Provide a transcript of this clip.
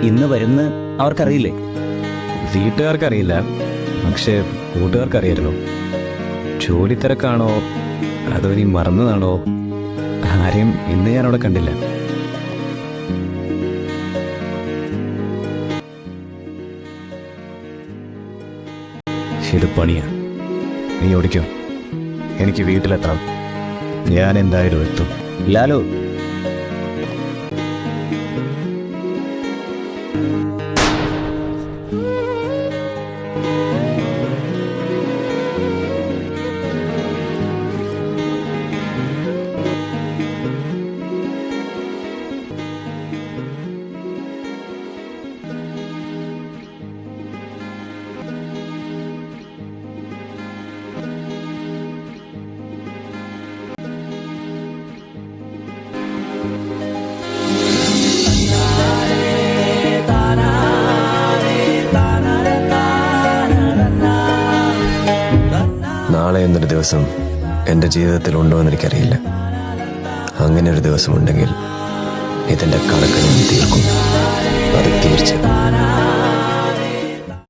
ഇന്ന് വരുന്ന അവർക്കറിയില്ലേ? വീട്ടുകാർക്കറിയില്ല, പക്ഷെ കൂട്ടുകാർക്കറിയായിരുന്നു. ജോലി തിരക്കാണോ അതോ നീ മറന്നതാണോ, ആരെയും ഇന്ന് ഞാൻ അവിടെ കണ്ടില്ല. ഇത് പണിയാ, നീ ഓടിക്കോ. എനിക്ക് വീട്ടിലെത്തണം. ഞാൻ എന്തായാലും എത്തും. ലാലു, നാളെ എന്നൊരു ദിവസം എൻ്റെ ജീവിതത്തിൽ ഉണ്ടോ എന്ന് എനിക്കറിയില്ല. അങ്ങനെ ഒരു ദിവസമുണ്ടെങ്കിൽ ഇതിൻ്റെ കണക്ക് ഞാൻ തീർക്കും. അത് തീർച്ച.